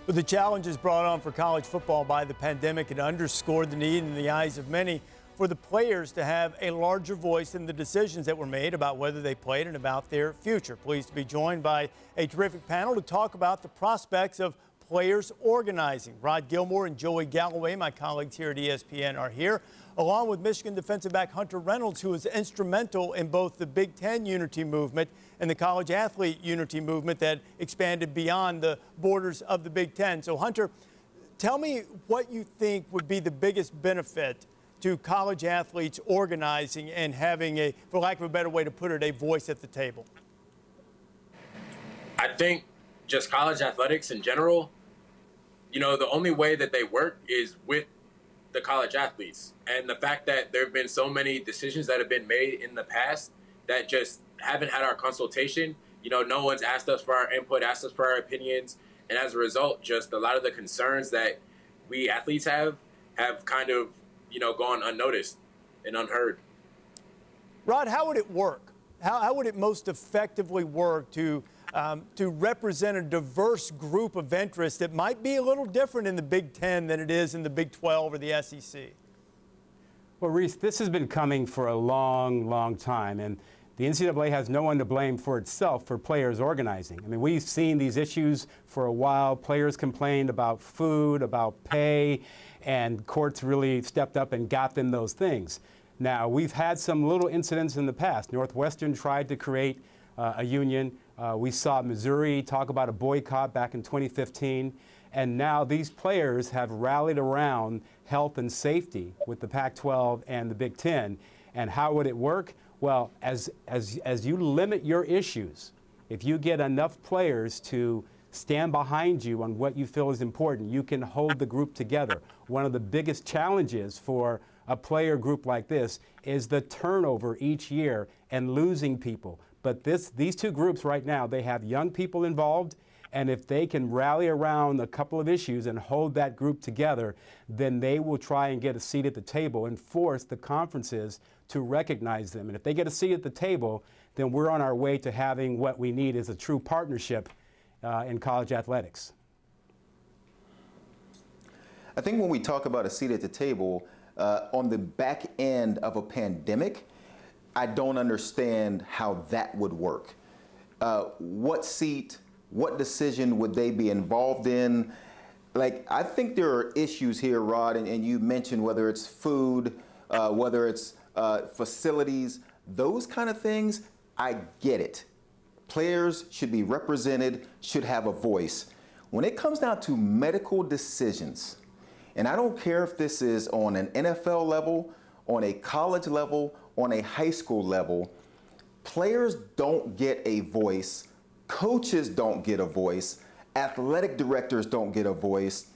With the challenges brought on for college football by the pandemic, it underscored the need in the eyes of many for the players to have a larger voice in the decisions that were made about whether they played and about their future. Pleased to be joined by a terrific panel to talk about the prospects of players organizing. Rod Gilmore and Joey Galloway, my colleagues here at ESPN, are here, along with Michigan defensive back Hunter Reynolds, who was instrumental in both the Big Ten unity movement and the college athlete unity movement that expanded beyond the borders of the Big Ten. So, Hunter, tell me what you think would be the biggest benefit to college athletes organizing and having a, for lack of a better way to put it, a voice at the table. I think just college athletics in general, you know, the only way that they work is with the college athletes. And the fact that there have been so many decisions that have been made in the past that just haven't had our consultation, you know, no one's asked us for our input, asked us for our opinions. And as a result, just a lot of the concerns that we athletes have kind of, you know, gone unnoticed and unheard. Rod, how would it work? How would it most effectively work to represent a diverse group of interests that might be a little different in the Big Ten than it is in the Big 12 or the SEC? Well, Rece, this has been coming for a long, long time, and the NCAA has no one to blame for itself for players organizing. I mean, we've seen these issues for a while. Players complained about food, about pay, and courts really stepped up and got them those things. Now, we've had some little incidents in the past. Northwestern tried to create a union. We saw Missouri talk about a boycott back in 2015. And now these players have rallied around health and safety with the Pac-12 and the Big Ten. And how would it work? Well, as you limit your issues, if you get enough players to stand behind you on what you feel is important, you can hold the group together. One of the biggest challenges for a player group like this is the turnover each year and losing people. But these two groups right now, they have young people involved, and if they can rally around a couple of issues and hold that group together, then they will try and get a seat at the table and force the conferences to recognize them. And if they get a seat at the table, then we're on our way to having what we need is a true partnership in college athletics. I think when we talk about a seat at the table, on the back end of a pandemic, I don't understand how that would work. What seat, what decision would they be involved in? Like, I think there are issues here, Rod, and you mentioned whether it's food, whether it's facilities, those kind of things. I get it. Players should be represented, should have a voice. When it comes down to medical decisions, and I don't care if this is on an NFL level, on a college level, on a high school level, players don't get a voice, coaches don't get a voice, athletic directors don't get a voice.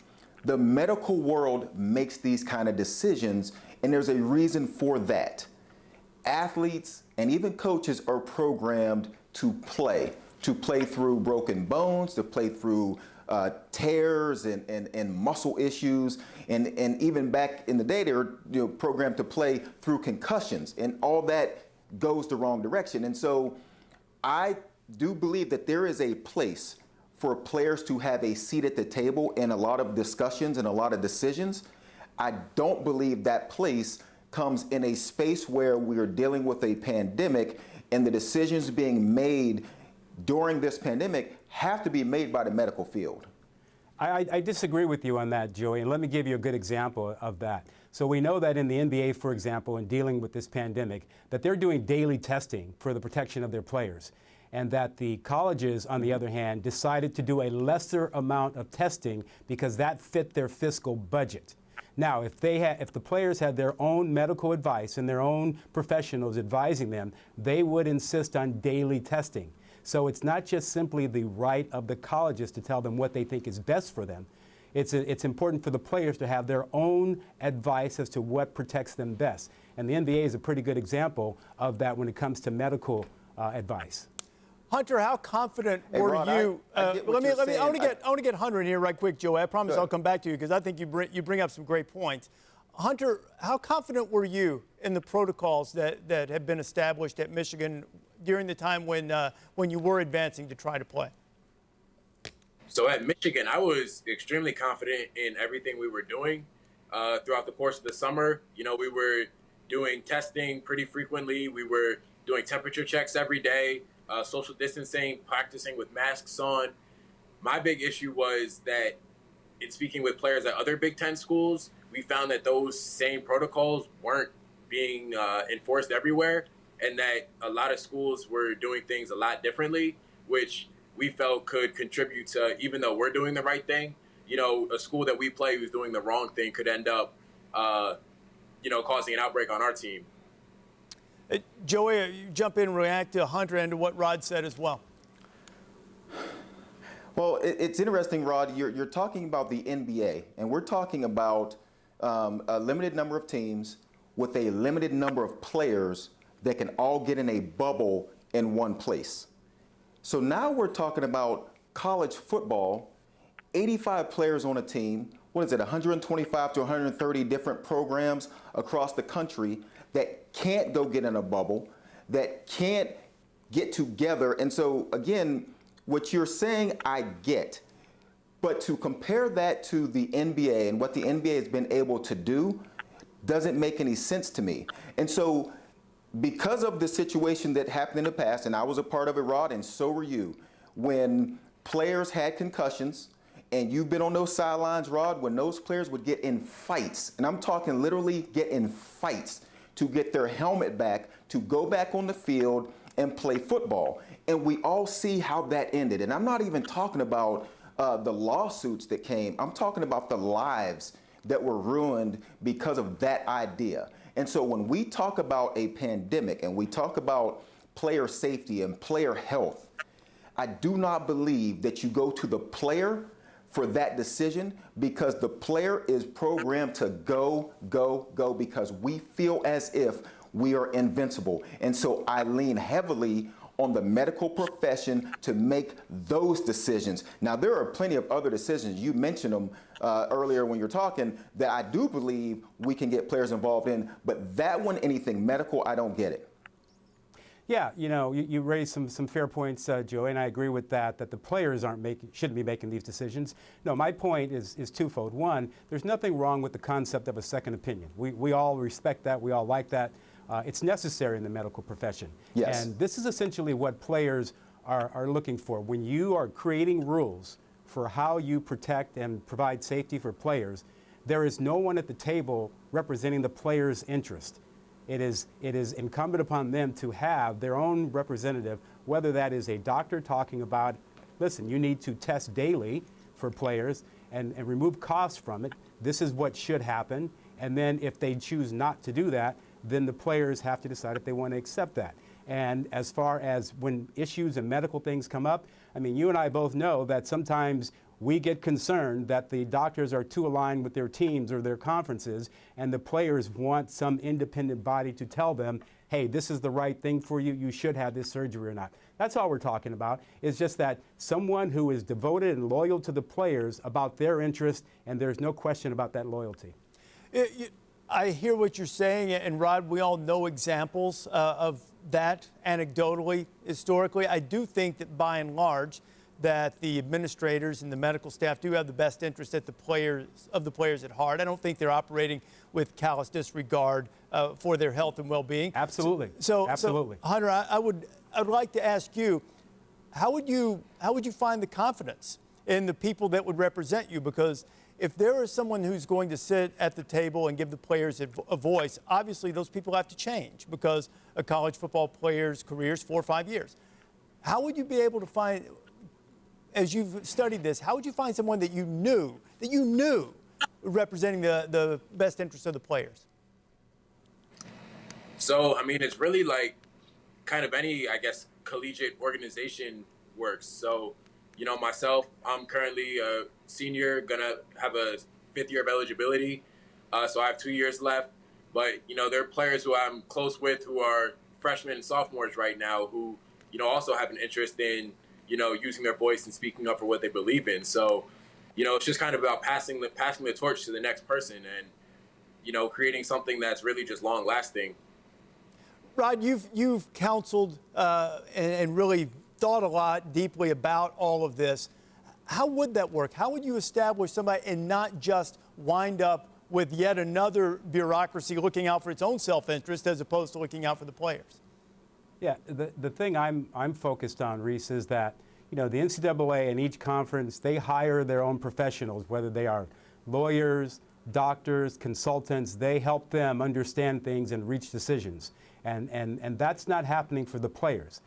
The medical world makes these kind of decisions, and there's a reason for that. Athletes and even coaches are programmed to play through broken bones, to play through tears and muscle issues, and even back in the day they were programmed to play through concussions, and all that goes the wrong direction. And so I do believe that there is a place for players to have a seat at the table in a lot of discussions and a lot of decisions. I don't believe that place comes in a space where we are dealing with a pandemic and the decisions being made during this pandemic have to be made by the medical field. I disagree with you on that, Joey, and let me give you a good example of that. So we know that in the NBA, for example, in dealing with this pandemic, that they're doing daily testing for the protection of their players, and that the colleges, on the other hand, decided to do a lesser amount of testing because that fit their fiscal budget. Now, if the players had their own medical advice and their own professionals advising them, they would insist on daily testing. So it's not just simply the right of the colleges to tell them what they think is best for them. It's important for the players to have their own advice as to what protects them best. And the NBA is a pretty good example of that when it comes to medical advice. Hunter, how confident were you? I want to get Hunter in here right quick, Joey. I promise I'll come back to you because I think you bring up some great points. Hunter, how confident were you in the protocols that have been established at Michigan during the time when you were advancing to try to play? So at Michigan, I was extremely confident in everything we were doing throughout the course of the summer. You know, we were doing testing pretty frequently. We were doing temperature checks every day, social distancing, practicing with masks on. My big issue was that in speaking with players at other Big Ten schools, we found that those same protocols weren't being enforced everywhere, and that a lot of schools were doing things a lot differently, which we felt could contribute to, even though we're doing the right thing, you know, a school that we play who's doing the wrong thing could end up, you know, causing an outbreak on our team. Joey, you jump in and react to Hunter and to what Rod said as well. Well, it's interesting, Rod. You're talking about the NBA, and we're talking about a limited number of teams with a limited number of players that can all get in a bubble in one place. So now we're talking about college football, 85 players on a team. What is it, 125 to 130 different programs across the country that can't go get in a bubble, that can't get together. And so, again, what you're saying, I get. But to compare that to the NBA and what the NBA has been able to do doesn't make any sense to me. And so, because of the situation that happened in the past, and I was a part of it, Rod, and so were you, when players had concussions, and you've been on those sidelines, Rod, when those players would get in fights, and I'm talking literally get in fights to get their helmet back, to go back on the field and play football. And we all see how that ended. And I'm not even talking about the lawsuits that came. I'm talking about the lives that were ruined because of that idea. And so when we talk about a pandemic and we talk about player safety and player health, I do not believe that you go to the player for that decision, because the player is programmed to go, go, go, because we feel as if we are invincible. And so I lean heavily on the medical profession to make those decisions. Now, there are plenty of other decisions. You mentioned them earlier when you're talking that I do believe we can get players involved in, but that one, anything medical, I don't get it. Yeah, you know, you raised some fair points, Joey, and I agree with that the players shouldn't be making these decisions. No, my point is twofold. One, there's nothing wrong with the concept of a second opinion. We all respect that. We all like that. It's necessary in the medical profession. Yes. And this is essentially what players are looking for. When you are creating rules for how you protect and provide safety for players, there is no one at the table representing the players' interest. It is incumbent upon them to have their own representative, whether that is a doctor talking about, listen, you need to test daily for players and remove costs from it. This is what should happen. And then if they choose not to do that, then the players have to decide if they want to accept that. And as far as when issues and medical things come up, I mean, you and I both know that sometimes we get concerned that the doctors are too aligned with their teams or their conferences, and the players want some independent body to tell them, hey, this is the right thing for you, you should have this surgery or not. That's all we're talking about. It's just that someone who is devoted and loyal to the players about their interest, and there's no question about that loyalty. I hear what you're saying, and Rod, we all know examples of that anecdotally, historically. I do think that by and large, that the administrators and the medical staff do have the best interest of the players at heart. I don't think they're operating with callous disregard for their health and well-being. Absolutely. So Absolutely. Hunter, I would like to ask you, how would you find the confidence in the people that would represent you? Because if there is someone who's going to sit at the table and give the players a voice, obviously those people have to change because a college football player's career is 4 or 5 years. How would you be able to find, as you've studied this, how would you find someone that you knew representing the best interests of the players? So, I mean, it's really like kind of any, I guess, collegiate organization works. So, you know, myself, I'm currently a senior, gonna have a 5th year of eligibility. So I have 2 years left. But, you know, there are players who I'm close with who are freshmen and sophomores right now who, you know, also have an interest in, you know, using their voice and speaking up for what they believe in. So, you know, it's just kind of about passing the torch to the next person and, you know, creating something that's really just long lasting. Rod, you've counseled and really thought a lot deeply about all of this. How would that work? How would you establish somebody and not just wind up with yet another bureaucracy looking out for its own self-interest as opposed to looking out for the players? Yeah, the thing I'm focused on, Rece, is that, the NCAA and each conference, they hire their own professionals, whether they are lawyers, doctors, consultants. They help them understand things and reach decisions. And that's not happening for the players.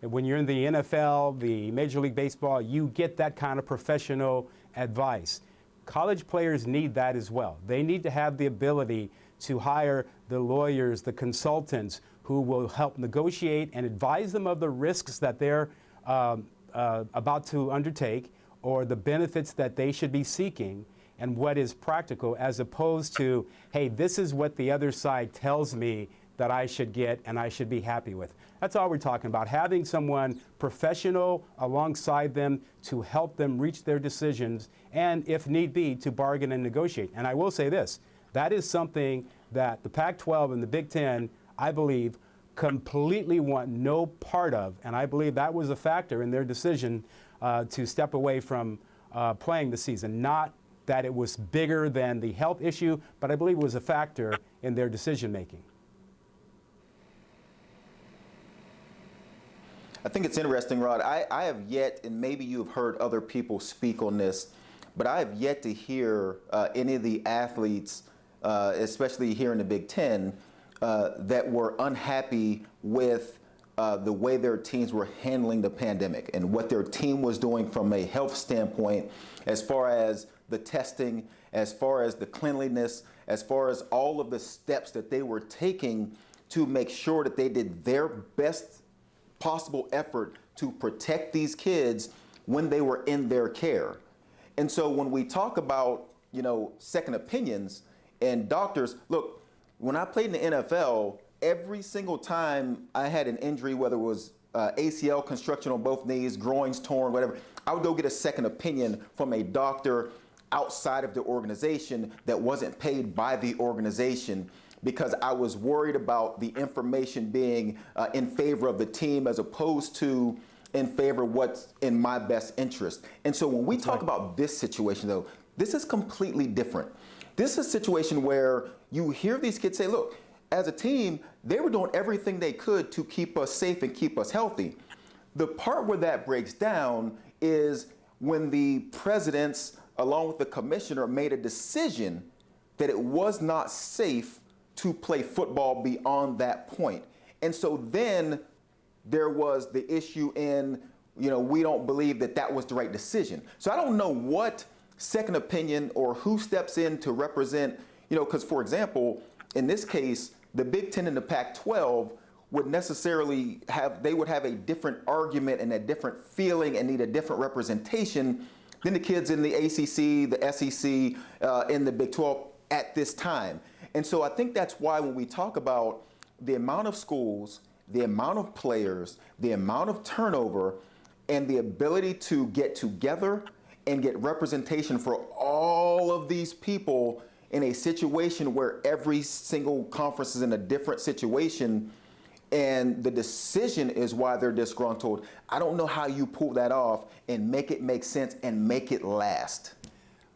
When you're in the NFL, the Major League Baseball, you get that kind of professional advice. College players need that as well. They need to have the ability to hire the lawyers, the consultants who will help negotiate and advise them of the risks that they're about to undertake or the benefits that they should be seeking and what is practical, as opposed to, hey, this is what the other side tells me that I should get and I should be happy with. That's all we're talking about, having someone professional alongside them to help them reach their decisions and, if need be, to bargain and negotiate. And I will say this, that is something that the Pac-12 and the Big Ten, I believe, completely want no part of, and I believe that was a factor in their decision to step away from playing the season. Not that it was bigger than the health issue, but I believe it was a factor in their decision making. I think it's interesting, Rod. I have yet, and maybe you've heard other people speak on this, but I have yet to hear any of the athletes, especially here in the Big Ten, that were unhappy with the way their teams were handling the pandemic and what their team was doing from a health standpoint, as far as the testing, as far as the cleanliness, as far as all of the steps that they were taking to make sure that they did their best possible effort to protect these kids when they were in their care. And so when we talk about, second opinions and doctors, look, when I played in the NFL, every single time I had an injury, whether it was ACL construction on both knees, groins torn, whatever, I would go get a second opinion from a doctor outside of the organization that wasn't paid by the organization, because I was worried about the information being in favor of the team as opposed to in favor of what's in my best interest. And so when we talk about this situation, though, this is completely different. This is a situation where you hear these kids say, look, as a team, they were doing everything they could to keep us safe and keep us healthy. The part where that breaks down is when the presidents, along with the commissioner, made a decision that it was not safe to play football beyond that point. And so then there was the issue in, we don't believe that that was the right decision. So I don't know what second opinion or who steps in to represent, because, for example, in this case, the Big Ten and the Pac-12 would necessarily have a different argument and a different feeling and need a different representation than the kids in the ACC, the SEC, in the Big 12 at this time. And so I think that's why when we talk about the amount of schools, the amount of players, the amount of turnover, and the ability to get together and get representation for all of these people in a situation where every single conference is in a different situation and the decision is why they're disgruntled, I don't know how you pull that off and make it make sense and make it last.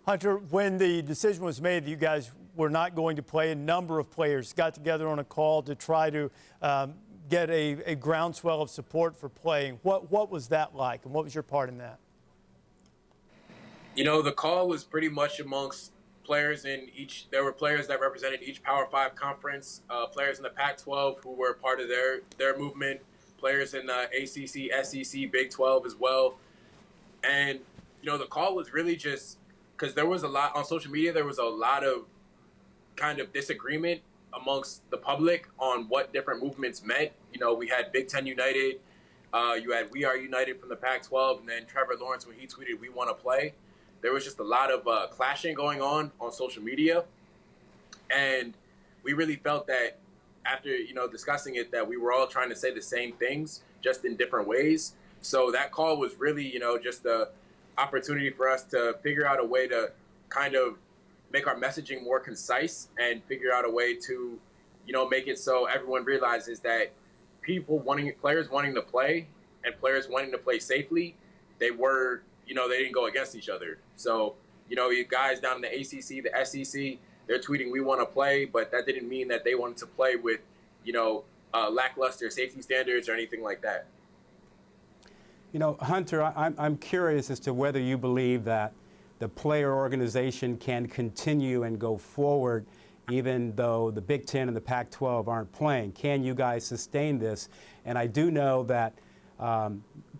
Hunter, when the decision was made that you guys were not going to play, a number of players got together on a call to try to get a groundswell of support for playing. What was that like, and what was your part in that? The call was pretty much amongst players in each. There were players that represented each Power 5 conference, players in the Pac-12 who were part of their movement, players in the ACC, SEC, Big 12 as well. And, the call was really just because there was a lot on social media. There was a lot of kind of disagreement amongst the public on what different movements meant. We had Big Ten United, you had We Are United from the Pac-12, and then Trevor Lawrence when he tweeted, "We want to play." There was just a lot of clashing going on social media, and we really felt that after discussing it, that we were all trying to say the same things, just in different ways. So that call was really just a opportunity for us to figure out a way to kind of make our messaging more concise and figure out a way to, make it so everyone realizes that players wanting to play and players wanting to play safely, they were they didn't go against each other. So, you guys down in the ACC, the SEC, they're tweeting we want to play, but that didn't mean that they wanted to play with, lackluster safety standards or anything like that. Hunter, I'm curious as to whether you believe that the player organization can continue and go forward even though the Big Ten and the Pac-12 aren't playing. Can you guys sustain this? And I do know that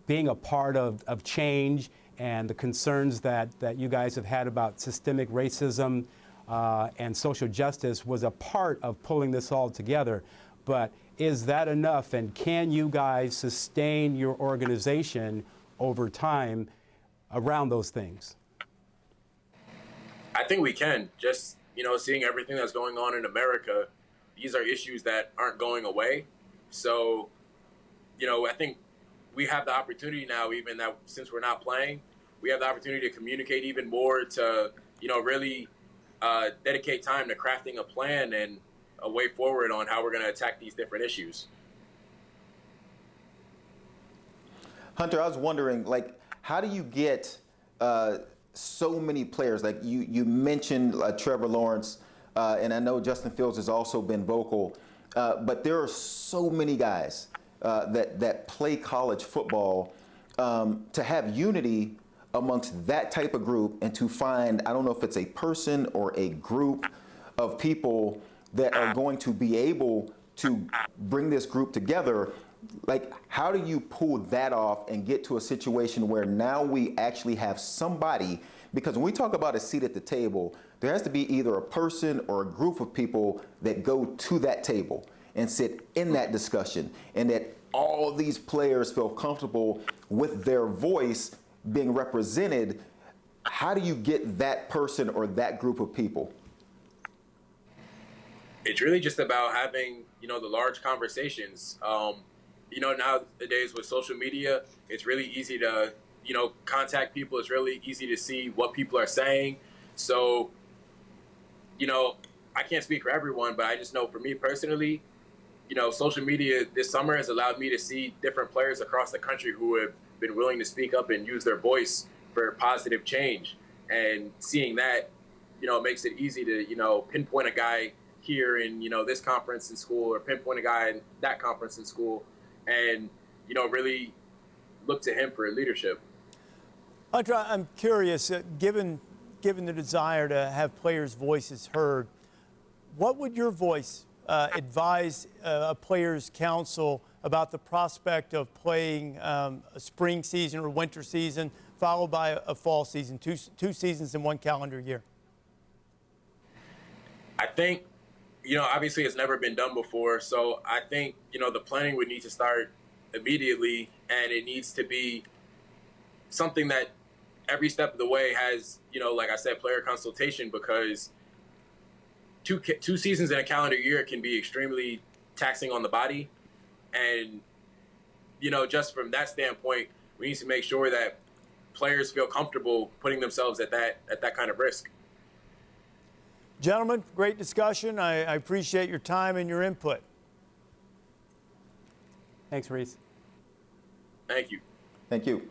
being a part of change and the concerns that you guys have had about systemic racism and social justice was a part of pulling this all together. But is that enough? And can you guys sustain your organization over time around those things? I think we can. Just, seeing everything that's going on in America, these are issues that aren't going away. So, I think we have the opportunity now, even that since we're not playing, we have the opportunity to communicate even more, to, really dedicate time to crafting a plan and a way forward on how we're going to attack these different issues. Hunter, I was wondering, how do you get so many players? Like you mentioned Trevor Lawrence, and I know Justin Fields has also been vocal, but there are so many guys that play college football. To have unity amongst that type of group and to find, I don't know if it's a person or a group of people that are going to be able to bring this group together, how do you pull that off and get to a situation where now we actually have somebody? Because when we talk about a seat at the table, there has to be either a person or a group of people that go to that table and sit in that discussion, and that all of these players feel comfortable with their voice being represented. How do you get that person or that group of people? It's really just about having, the large conversations. Nowadays with social media, it's really easy to, contact people. It's really easy to see what people are saying. So, I can't speak for everyone, but I just know for me personally, social media this summer has allowed me to see different players across the country who have been willing to speak up and use their voice for positive change. And seeing that, makes it easy to, pinpoint a guy here in, this conference in school, or pinpoint a guy in that conference in school, and, really look to him for leadership. Hunter, I'm curious, given the desire to have players' voices heard, what would your voice advise a players' council about the prospect of playing a spring season or winter season followed by a fall season, two seasons in one calendar year? I think, obviously it's never been done before. So I think, the planning would need to start immediately, and it needs to be something that every step of the way has, like I said, player consultation, because two seasons in a calendar year can be extremely taxing on the body. And, just from that standpoint, we need to make sure that players feel comfortable putting themselves at that kind of risk. Gentlemen, great discussion. I appreciate your time and your input. Thanks, Rece. Thank you. Thank you.